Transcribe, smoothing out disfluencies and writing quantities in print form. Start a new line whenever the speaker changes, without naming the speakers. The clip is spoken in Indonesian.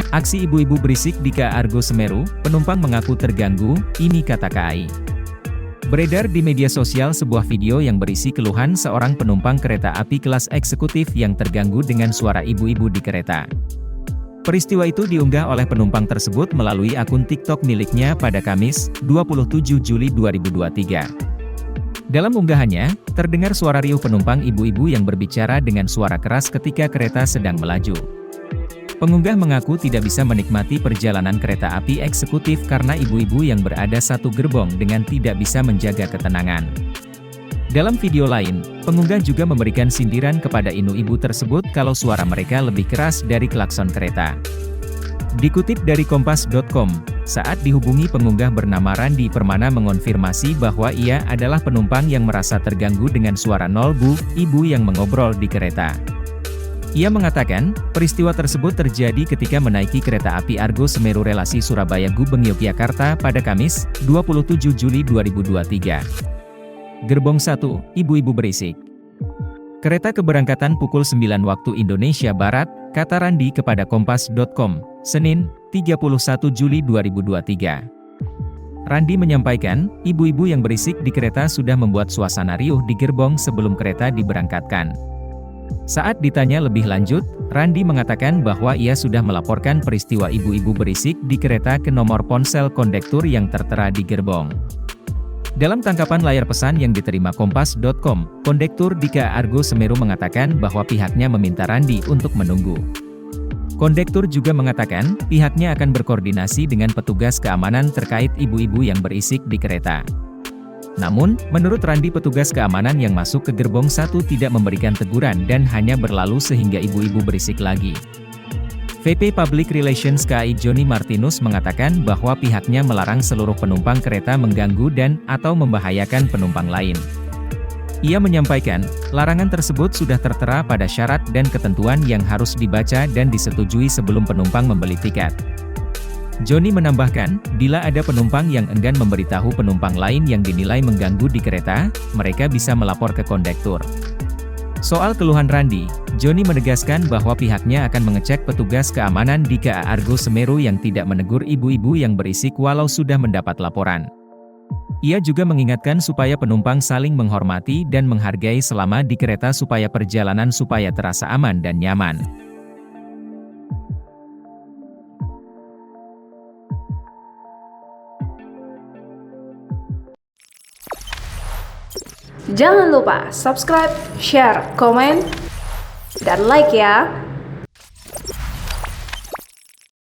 Aksi ibu-ibu berisik di KA Argo Semeru, penumpang mengaku terganggu, ini kata KAI. Beredar di media sosial sebuah video yang berisi keluhan seorang penumpang kereta api kelas eksekutif yang terganggu dengan suara ibu-ibu di kereta. Peristiwa itu diunggah oleh penumpang tersebut melalui akun TikTok miliknya pada Kamis, 27 Juli 2023. Dalam unggahannya, terdengar suara riuh penumpang ibu-ibu yang berbicara dengan suara keras ketika kereta sedang melaju. Pengunggah mengaku tidak bisa menikmati perjalanan kereta api eksekutif karena ibu-ibu yang berada satu gerbong dengan tidak bisa menjaga ketenangan. Dalam video lain, pengunggah juga memberikan sindiran kepada ibu tersebut kalau suara mereka lebih keras dari klakson kereta. Dikutip dari Kompas.com, saat dihubungi pengunggah bernama Randi Permana mengonfirmasi bahwa ia adalah penumpang yang merasa terganggu dengan suara ibu yang mengobrol di kereta. Ia mengatakan, peristiwa tersebut terjadi ketika menaiki kereta api Argo Semeru relasi Surabaya Gubeng Yogyakarta pada Kamis, 27 Juli 2023. Gerbong 1, ibu-ibu berisik. Kereta keberangkatan pukul 9 waktu Indonesia Barat, kata Randi kepada Kompas.com, Senin, 31 Juli 2023. Randi menyampaikan, ibu-ibu yang berisik di kereta sudah membuat suasana riuh di gerbong sebelum kereta diberangkatkan. Saat ditanya lebih lanjut, Randi mengatakan bahwa ia sudah melaporkan peristiwa ibu-ibu berisik di kereta ke nomor ponsel kondektur yang tertera di gerbong. Dalam tangkapan layar pesan yang diterima Kompas.com, kondektur di KA Argo Semeru mengatakan bahwa pihaknya meminta Randi untuk menunggu. Kondektur juga mengatakan, pihaknya akan berkoordinasi dengan petugas keamanan terkait ibu-ibu yang berisik di kereta. Namun, menurut Randi petugas keamanan yang masuk ke gerbong 1 tidak memberikan teguran dan hanya berlalu sehingga ibu-ibu berisik lagi. VP Public Relations KAI Joni Martinus mengatakan bahwa pihaknya melarang seluruh penumpang kereta mengganggu dan/atau membahayakan penumpang lain. Ia menyampaikan, larangan tersebut sudah tertera pada syarat dan ketentuan yang harus dibaca dan disetujui sebelum penumpang membeli tiket. Joni menambahkan, bila ada penumpang yang enggan memberitahu penumpang lain yang dinilai mengganggu di kereta, mereka bisa melapor ke kondektur. Soal keluhan Randi, Joni menegaskan bahwa pihaknya akan mengecek petugas keamanan di KA Argo Semeru yang tidak menegur ibu-ibu yang berisik walau sudah mendapat laporan. Ia juga mengingatkan supaya penumpang saling menghormati dan menghargai selama di kereta supaya perjalanan terasa aman dan nyaman.
Jangan lupa subscribe, share, komen, dan like ya!